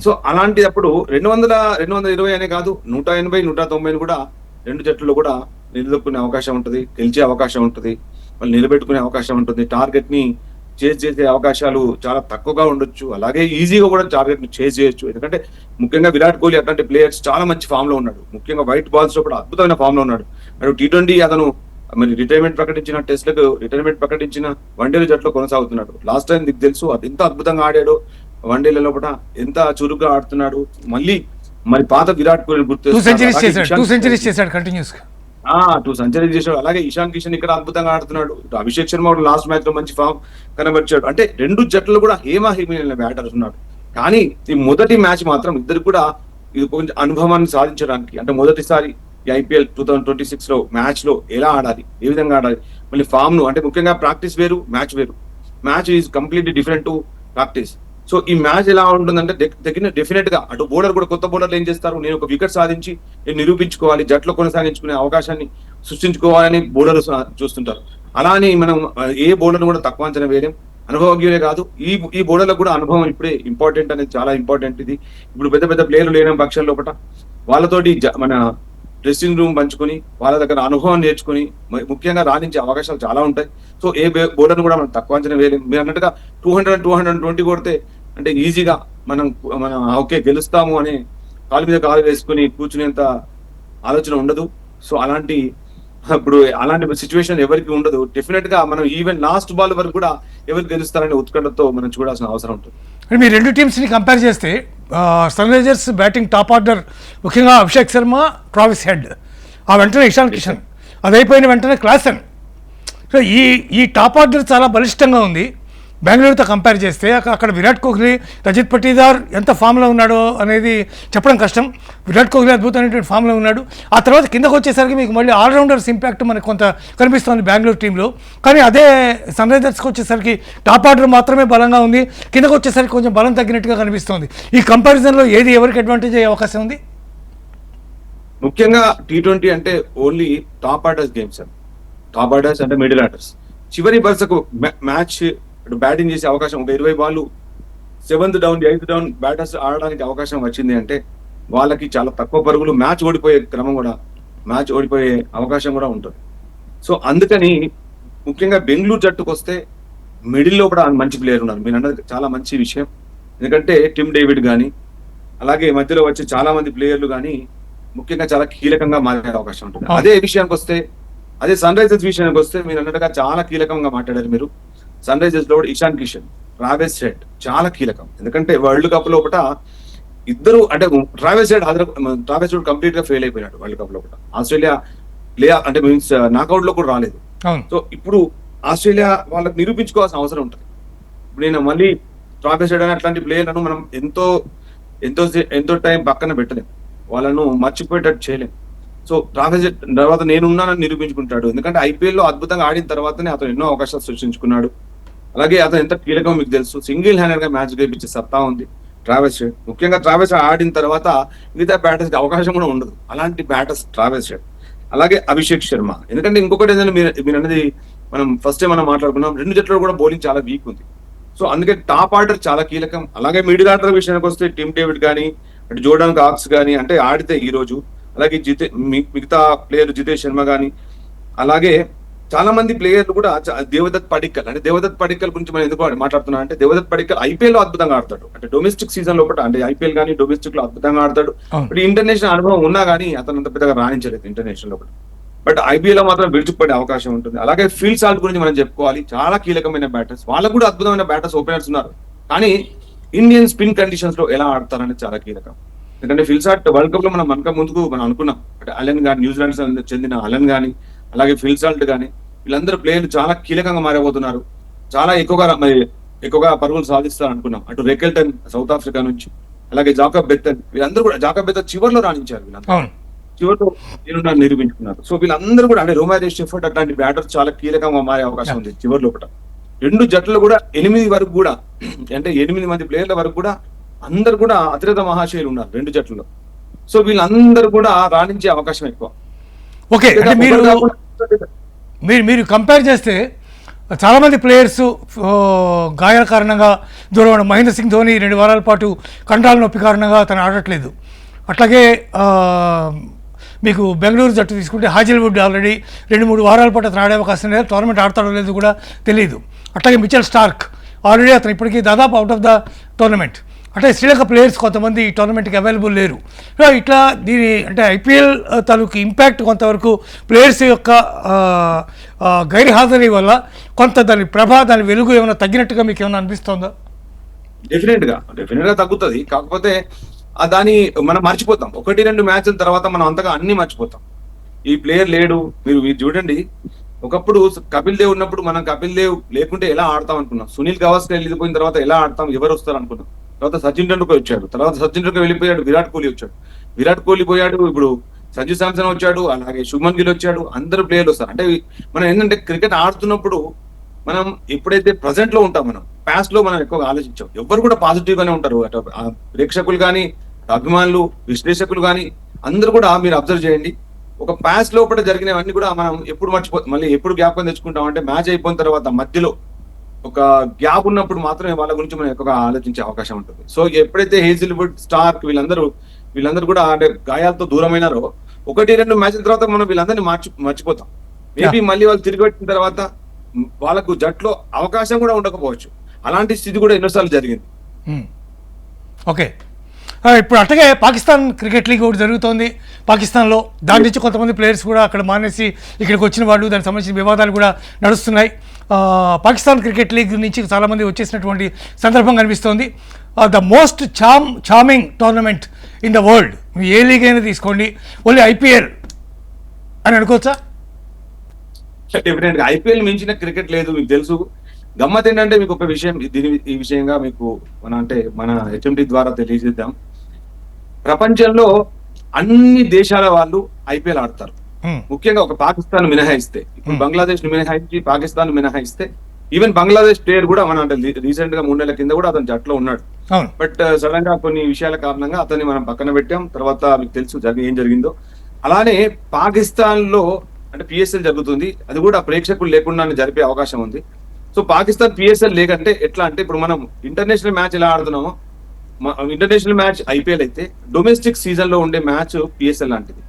సో అలాంటిదప్పుడు 200, 220 అనే కాదు, 180, 190 కూడా రెండు జట్లలో కూడా నిలదొక్కునే అవకాశం ఉంటుంది, గెలిచే అవకాశం ఉంటుంది, వాళ్ళు నిలబెట్టుకునే అవకాశం ఉంటుంది. టార్గెట్ ని చేజ్ చేసే అవకాశాలు చాలా తక్కువగా ఉండొచ్చు, అలాగే ఈజీగా కూడా టార్గెట్ ని చేజ్ చేయొచ్చు. ఎందుకంటే ముఖ్యంగా విరాట్ కోహ్లీ అట్లాంటి ప్లేయర్స్ చాలా మంచి ఫామ్ లో ఉన్నాడు, ముఖ్యంగా వైట్ బాల్స్ లో కూడా అద్భుతమైన ఫామ్ లో ఉన్నాడు. అటు T20 అతను మరి రిటైర్మెంట్ ప్రకటించిన, టెస్ట్లకు రిటైర్మెంట్ ప్రకటించిన, వన్డేల జట్లో కొనసాగుతున్నాడు. లాస్ట్ టైం నీకు తెలుసు అది ఎంత అద్భుతంగా ఆడాడు, వన్డేల లోపల ఎంత చురుగ్గా ఆడుతున్నాడు. మళ్ళీ మరి పాత విరాట్ కోహ్లీ గుర్తు 2 సెంచరీస్ చేశాడు కంటిన్యూస్ గా. 2 సెంచరీస్ చేశాడు. అలాగే ఇషాన్ కిషన్ ఇక్కడ అద్భుతంగా ఆడుతున్నాడు. అభిషేక్ శర్మ లాస్ట్ మ్యాచ్ లో మంచి ఫామ్ కనబరిచాడు. అంటే రెండు జట్లు కూడా హేమహేమైన బ్యాటర్స్ ఉన్నాడు. కానీ ఈ మొదటి మ్యాచ్ మాత్రం ఇద్దరు కూడా ఇది కొంచెం అనుభవాన్ని సాధించడానికి, అంటే మొదటిసారి ఈ ఐపీఎల్ 2026 లో మ్యాచ్ లో ఎలా ఆడాలి, ఏ విధంగా ఆడాలి, మళ్ళీ ఫామ్ ను, అంటే ముఖ్యంగా ప్రాక్టీస్ వేరు, మ్యాచ్ వేరు. Match is completely different to practice. So ఈ మ్యాచ్ ఎలా ఉంటుందంటే డెఫినెట్ గా అటు బౌలర్ కూడా, కొత్త బౌలర్లు ఏం చేస్తారు, నేను ఒక వికెట్ సాధించి నేను నిరూపించుకోవాలి, జట్లో కొనసాగించుకునే అవకాశాన్ని సృష్టించుకోవాలని బౌలర్ చూస్తుంటారు. అలా అని మనం ఏ బౌలర్ కూడా తక్కువ అంచనా వేయలేం. అనుభవజ్ఞులే కాదు, ఈ బౌలర్లకు కూడా అనుభవం ఇప్పుడే ఇంపార్టెంట్ అనేది చాలా ఇంపార్టెంట్. ఇది ఇప్పుడు పెద్ద పెద్ద ప్లేయర్లు లేని పక్షం లోపల వాళ్ళతోటి మన డ్రెస్సింగ్ రూమ్ పంచుకొని వాళ్ళ దగ్గర అనుభవం నేర్చుకుని ముఖ్యంగా రాణించే అవకాశాలు చాలా ఉంటాయి. సో ఏ బౌలర్ని కూడా మనం తక్కువ అంచనా వేయలేము. మీరు అన్నట్టుగా 220 కొడితే అంటే ఈజీగా మనం ఓకే గెలుస్తాము అనే కాలు మీద కాలు వేసుకుని కూర్చునేంత ఆలోచన ఉండదు. సో అలాంటి సిచ్యువేషన్ ఎవరికి ఉండదు. డెఫినెట్ గా మనం ఈవెన్ లాస్ట్ బాల్ వరకు కూడా ఎవరు గెలుస్తారనే ఉత్కంఠతో మనం చూడాల్సిన అవసరం ఉంటుంది. అంటే మీ రెండు టీమ్స్ని కంపేర్ చేస్తే Sunrisers batting top order ముఖ్యంగా అభిషేక్ శర్మ, ట్రావిస్ హెడ్, ఆ వెంటనే ఇషాన్ కిషన్, అది అయిపోయిన వెంటనే క్లాసన్. సో ఈ టాప్ ఆర్డర్ చాలా బలిష్టంగా ఉంది బెంగళూరుతో కంపేర్ చేస్తే. అక్కడ విరాట్ కోహ్లీ, రజిత్ పటీదార్ ఎంత ఫామ్లో ఉన్నాడో అనేది చెప్పడం కష్టం. విరాట్ కోహ్లీ అద్భుతమైనటువంటి ఫామ్లో ఉన్నాడు. ఆ తర్వాత కిందకు వచ్చేసరికి మీకు మళ్ళీ ఆల్రౌండర్స్ ఇంపాక్ట్ మనకు కొంత కనిపిస్తుంది బెంగళూరు టీంలో. కానీ అదే సన్ రైజర్స్కి వచ్చేసరికి టాప్ ఆర్డర్ మాత్రమే బలంగా ఉంది, కిందకు వచ్చేసరికి కొంచెం బలం తగ్గినట్టుగా కనిపిస్తుంది. ఈ కంపారిజన్లో ఏది ఎవరికి అడ్వాంటేజ్ అయ్యే అవకాశం ఉంది? ముఖ్యంగా T20 అంటే ఓన్లీ టాప్ ఆర్డర్స్ గేమ్స్ అండి. టాప్ ఆర్డర్స్ అంటే మిడిల్ ఆర్డర్స్. చివరి వరుసకు మ్యాచ్ బ్యాటింగ్ చేసే అవకాశం, ఒక 20 ball 7th down 8th down batters ఆడడానికి అవకాశం వచ్చింది అంటే వాళ్ళకి చాలా తక్కువ పరుగులు, మ్యాచ్ ఓడిపోయే అవకాశం కూడా ఉంటుంది. సో అందుకని ముఖ్యంగా బెంగళూరు జట్టుకు వస్తే మిడిల్లో కూడా మంచి ప్లేయర్ ఉన్నారు. మీరు అన్నది చాలా మంచి విషయం. ఎందుకంటే టిమ్ డేవిడ్ కానీ అలాగే మధ్యలో వచ్చే చాలా మంది ప్లేయర్లు కానీ ముఖ్యంగా చాలా కీలకంగా మారే అవకాశం ఉంటుంది. అదే సన్ రైజర్స్ విషయానికి వస్తే మీరు అన్నట్టుగా చాలా కీలకంగా మాట్లాడారు మీరు. సన్ రైజర్స్ లో ఇషాన్ కిషన్, ట్రావిస్ హెడ్ చాలా కీలకం. ఎందుకంటే వరల్డ్ కప్ లోపల ఇద్దరు అంటే ట్రావిస్ హెడ్ కంప్లీట్ గా ఫెయిల్ అయిపోయినాడు వరల్డ్ కప్ లోపల. ఆస్ట్రేలియా అంటే మీన్స్ నాకౌట్ లో కూడా రాలేదు. సో ఇప్పుడు ఆస్ట్రేలియా వాళ్ళకి నిరూపించుకోవాల్సిన అవసరం ఉంటుంది. ఇప్పుడు నేను మళ్ళీ ట్రావిస్ హెడ్ అని అట్లాంటి ప్లేయర్లను మనం ఎంతో టైం పక్కన పెట్టలేం, వాళ్ళను మర్చిపోయేటట్టు చేయలేం. సో ట్రావిస్ హెడ్ తర్వాత నేనున్నానని నిరూపించుకుంటాడు. ఎందుకంటే ఐపీఎల్ లో అద్భుతంగా ఆడిన తర్వాతనే అతను ఎన్నో అవకాశాలు సృష్టించుకున్నాడు. అలాగే అతను ఎంత కీలకం మీకు తెలుసు. సింగిల్ హ్యాండెడ్ గా మ్యాచ్ గెలిపించే సత్తా ఉంది ట్రావిస్ హెడ్. ముఖ్యంగా ట్రావిస్ హెడ్ ఆడిన తర్వాత మిగతా బ్యాటర్స్ కి అవకాశం కూడా ఉండదు. అలాంటి బ్యాటర్స్ ట్రావిస్ హెడ్. అలాగే అభిషేక్ శర్మ. ఎందుకంటే ఇంకొకటి ఏంటంటే మీరు అనేది మనం ఫస్ట్ టైం మనం మాట్లాడుకున్నాం, రెండు జట్లు కూడా బౌలింగ్ చాలా వీక్ ఉంది. సో అందుకే టాప్ ఆర్డర్ చాలా కీలకం. అలాగే మిడిల్ ఆర్డర్ విషయానికి వస్తే టిమ్ డేవిడ్ కానీ అటు జోర్డాన్ కాక్స్ కానీ అంటే ఆడితే ఈ రోజు, అలాగే మిగతా ప్లేయర్ జితేష్ శర్మ కానీ, అలాగే చాలా మంది ప్లేయర్లు కూడా దేవదత్ పడిక్కల్ గురించి మనం ఎందుకు మాట్లాడుతున్నాం అంటే దేవదత్ పడిక్కల్ ఐపీఎల్ లో అద్భుతంగా ఆడతాడు. అంటే డొమెస్టిక్ సీజన్ లోపల అంటే ఐపీఎల్ కానీ డొమెస్టిక్ లో అద్భుతంగా ఆడతాడు. ఇప్పుడు ఇంటర్నేషనల్ అనుభవం ఉన్నా కానీ అతను అంత పెద్దగా రాణించలేదు ఇంటర్నేషనల్ లోపల. బట్ ఐపీఎల్ లో మాత్రం విడిచిపడే అవకాశం ఉంటుంది. అలాగే ఫీల్డ్ సాల్ట్ గురించి మనం చెప్పుకోవాలి, చాలా కీలకమైన బ్యాటర్స్. వాళ్ళకు కూడా అద్భుతమైన బ్యాటర్స్, ఓపెనర్స్ ఉన్నారు. కానీ ఇండియన్ స్పిన్ కండిషన్స్ లో ఎలా ఆడతారనేది చాలా కీలకం. ఎందుకంటే ఫిల్ సాల్ట్ వరల్డ్ కప్ లో మనం ముందుకు మనం అనుకున్నాం. అంటే అలెన్ గాని, న్యూజిలాండ్ చెందిన అలెన్ గాని, అలాగే ఫిల్ సాల్ట్ గాని, వీళ్ళందరూ ప్లేయర్లు చాలా కీలకంగా మారబోతున్నారు. చాలా ఎక్కువగా పరుగులు సాధిస్తారు అనుకున్నాం. అటు రెకెల్టన్ సౌత్ ఆఫ్రికా నుంచి, అలాగే జాకబ్ బెత్తన్, వీళ్ళందరూ కూడా జాకబ్ బెత్తన్ చివరిలో రాణించారు. వీళ్ళందరూ చివరిలో నిరూపించుకున్నారు. సో వీళ్ళందరూ కూడా అంటే రోమారియస్ షెఫర్డ్ అట్లాంటి బ్యాటర్స్ చాలా కీలకంగా మారే అవకాశం ఉంది చివరి లోపల. రెండు జట్లు కూడా 8 వరకు కూడా అంటే 8 మంది ప్లేయర్ల వరకు కూడా అందరు కూడా అతిరథ మహాశయులు ఉన్నారు రెండు జట్లలో. సో వీళ్ళందరూ కూడా రాణించే అవకాశం ఎక్కువ. ఓకే, మీరు కంపేర్ చేస్తే చాలామంది ప్లేయర్స్ గాయాల కారణంగా దూరం. మహేంద్ర సింగ్ ధోని 2 వారాల పాటు కండరాల నొప్పి కారణంగా తను ఆడట్లేదు. అట్లాగే మీకు బెంగళూరు జట్టు తీసుకుంటే హాజిల్వుడ్ ఆల్రెడీ 2-3 వారాల పాటు అతను ఆడే అవకాశం లేదు. టోర్నమెంట్ ఆడతాడో లేదు కూడా తెలియదు. అట్లాగే మిచెల్ స్టార్క్ ఆల్రెడీ అతను ఇప్పటికీ దాదాపు అవుట్ ఆఫ్ ద టోర్నమెంట్. అంటే శ్రీలంక ప్లేయర్స్ కొంతమంది ఈ టోర్నమెంట్కి అవైలబుల్ లేరు. ఇట్లా దీని అంటే ఐపీఎల్ తాలూకు ఇంపాక్ట్ కొంతవరకు ప్లేయర్స్ యొక్క గైర్హాజరీ వల్ల కొంత దాని వెలుగు ఏమైనా తగ్గినట్టుగా మీకు ఏమైనా అనిపిస్తుందా? డెఫినెట్ గా తగ్గుతుంది. కాకపోతే దాన్ని మనం మర్చిపోతాం. 1-2 మ్యాచ్ల తర్వాత మనం అంతగా అన్ని మర్చిపోతాం. ఈ ప్లేయర్ లేడు. మీరు చూడండి, ఒకప్పుడు కపిల్ దేవ్ ఉన్నప్పుడు మనం కపిల్ దేవ్ లేకుంటే ఎలా ఆడతాం అనుకున్నాం. సునీల్ గవాస్కర్ వెళ్ళిపోయిన తర్వాత ఎలా ఆడతాం, ఎవరు వస్తారు అనుకున్నాం. తర్వాత సచిన్ టెండూల్కర్ వచ్చాడు, తర్వాత సచిన్ టెండూల్కర్ వెళ్ళిపోయాడు, విరాట్ కోహ్లీ వచ్చాడు, విరాట్ కోహ్లీ పోయాడు, ఇప్పుడు సంజు శాంసన్ వచ్చాడు, అలాగే శుభ్మన్ గిల్ వచ్చాడు. అందరు ప్లేయర్లు వస్తారు. అంటే మనం ఏంటంటే క్రికెట్ ఆడుతున్నప్పుడు మనం ఎప్పుడైతే ప్రజెంట్ లో ఉంటాం, మనం పాస్ట్ లో మనం ఎక్కువగా ఆలోచించాం. ఎవరు కూడా పాజిటివ్ గానే ఉంటారు. అటు ప్రేక్షకులు కానీ, అభిమానులు, విశ్లేషకులు కానీ అందరూ కూడా మీరు అబ్జర్వ్ చేయండి. ఒక పాస్ట్ లోపల జరిగినవన్నీ కూడా మనం ఎప్పుడు మళ్ళీ ఎప్పుడు జ్ఞాపకం తెచ్చుకుంటాం అంటే మ్యాచ్ అయిపోయిన తర్వాత మధ్యలో ఒక గ్యాప్ ఉన్నప్పుడు మాత్రమే వాళ్ళ గురించి మనం ఎక్కువగా ఆలోచించే అవకాశం ఉంటుంది. సో ఎప్పుడైతే హేజిల్వుడ్, స్టార్క్ వీళ్ళందరూ కూడా అంటే గాయాలతో దూరమైనారో 1-2 మ్యాచ్ల తర్వాత మనం వీళ్ళందరినీ మర్చిపోతాం. మేబీ మళ్ళీ వాళ్ళు తిరిగి వచ్చిన తర్వాత వాళ్ళకు జట్లో అవకాశం కూడా ఉండకపోవచ్చు. అలాంటి స్థితి కూడా ఎన్నోసార్లు జరిగింది. ఓకే, ఇప్పుడు అట్టగే పాకిస్తాన్ క్రికెట్ లీగ్ ఒకటి జరుగుతోంది పాకిస్తాన్లో. దాని నుంచి కొంతమంది ప్లేయర్స్ కూడా అక్కడ మానేసి ఇక్కడికి వచ్చిన వాళ్ళు, దానికి సంబంధించిన వివాదాలు కూడా నడుస్తున్నాయి. పాకిస్తాన్ క్రికెట్ లీగ్ నుంచి చాలామంది వచ్చేసినటువంటి సందర్భం కనిపిస్తోంది. The most charming tournament in the world, A league అయినా తీసుకోండి, ఓన్లీ ఐపీఎల్ అని అనుకోవచ్చా? డెఫినెట్ గా ఐపీఎల్ మించిన క్రికెట్ లేదు. మీకు తెలుసు. గమ్మత్ ఏంటంటే మీకు ఒక విషయం, ఈ విషయంగా మీకు మన హెచ్ఎండి ద్వారా తెలియజేద్దాం. ప్రపంచంలో అన్ని దేశాల వాళ్ళు ఐపీఎల్ ఆడతారు. ముఖ్యంగా ఒక పాకిస్తాన్ మినహాయిస్తే, ఇప్పుడు బంగ్లాదేశ్ ని మినహాయించి పాకిస్తాన్ మినహాయిస్తే, ఈవెన్ బంగ్లాదేశ్ ప్లేయర్ కూడా రీసెంట్ గా 3 నెలల కింద కూడా అతను జట్లో ఉన్నాడు. బట్ సడన్ గా కొన్ని విషయాల కారణంగా అతన్ని మనం పక్కన పెట్టాం. తర్వాత మీకు తెలుసు ఏం జరిగిందో. అలానే పాకిస్తాన్ లో అంటే పిఎస్ఎల్ జరుగుతుంది, అది కూడా ప్రేక్షకులు లేకుండా జరిపే అవకాశం ఉంది. సో పాకిస్తాన్ పిఎస్ఎల్ లేకంటే ఎట్లా అంటే, ఇప్పుడు మనం ఇంటర్నేషనల్ మ్యాచ్ ఎలా ఆడుతున్నామో, ఇంటర్నేషనల్ మ్యాచ్ ఐపీఎల్ అయితే డొమెస్టిక్ సీజన్ లో ఉండే మ్యాచ్ పిఎస్ఎల్ లాంటిది.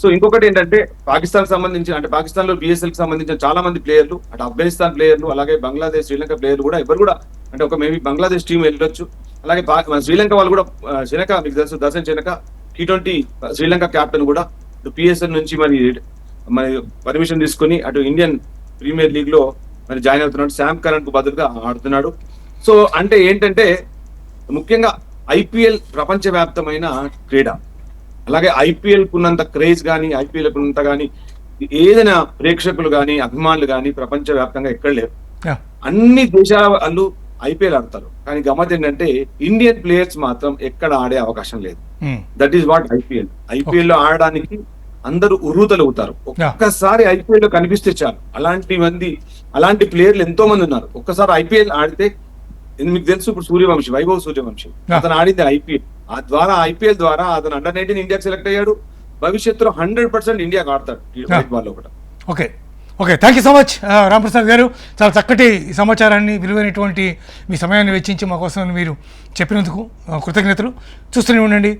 సో ఇంకొకటి ఏంటంటే పాకిస్తాన్ సంబంధించిన అంటే పాకిస్తాన్ లో పిఎస్ఎల్ కి సంబంధించిన చాలా మంది ప్లేయర్లు, అటు ఆఫ్ఘనిస్తాన్ ప్లేయర్లు, అలాగే బంగ్లాదేశ్, శ్రీలంక ప్లేయర్లు కూడా ఎవరు కూడా అంటే ఒక మేబీ బంగ్లాదేశ్ టీం వెళ్ళొచ్చు. అలాగే శ్రీలంక వాళ్ళు కూడా, శనక మీకు తెలుసు, దర్శన్ శనక T20 శ్రీలంక క్యాప్టెన్ కూడా పిఎస్ఎల్ నుంచి మరి పర్మిషన్ తీసుకుని అటు ఇండియన్ ప్రీమియర్ లీగ్ లో మరి జాయిన్ అవుతున్నాడు. శామ్ కరణ్ కు బదులుగా ఆడుతున్నాడు. సో అంటే ఏంటంటే ముఖ్యంగా ఐపీఎల్ ప్రపంచవ్యాప్తమైన క్రీడ. అలాగే ఐపీఎల్ కున్నంత క్రేజ్ కానీ, ఐపీఎల్ కున్నంత కానీ ఏదైనా ప్రేక్షకులు కానీ, అభిమానులు కానీ ప్రపంచవ్యాప్తంగా ఎక్కడ లేరు. అన్ని దేశాల వాళ్ళు ఐపీఎల్ ఆడతారు. కానీ గమ్మత్ ఏంటంటే ఇండియన్ ప్లేయర్స్ మాత్రం ఎక్కడ ఆడే అవకాశం లేదు. That is what IPL. IPL లో ఆడడానికి అందరూ ఉర్రూతలుగుతారు. ఒక్కసారి ఐపీఎల్ లో కనిపిస్తే చాలు. అలాంటి ప్లేయర్లు ఎంతో మంది ఉన్నారు. ఒక్కసారి ఐపీఎల్ ఆడితే, మీకు తెలుసు ఇప్పుడు వైభవ్ సూర్యవంశి అతను ఆడింది ఐపీఎల్. ఐపీఎల్ ద్వారా అతను అండర్-19 ఇండియాకి సెలెక్ట్ అయ్యాడు. భవిష్యత్తులో 100% ఇండియాకి ఆడతాడు వైట్ బాల్ లో కూడా. Okay, thank you so much Ramprasad గారు. చాలా చక్కటి సమాచారాన్ని, విలువైనటువంటి మీ సమయాన్ని వెచ్చించి మా కోసం మీరు చెప్పినందుకు కృతజ్ఞతలు. చూస్తూనే ఉండండి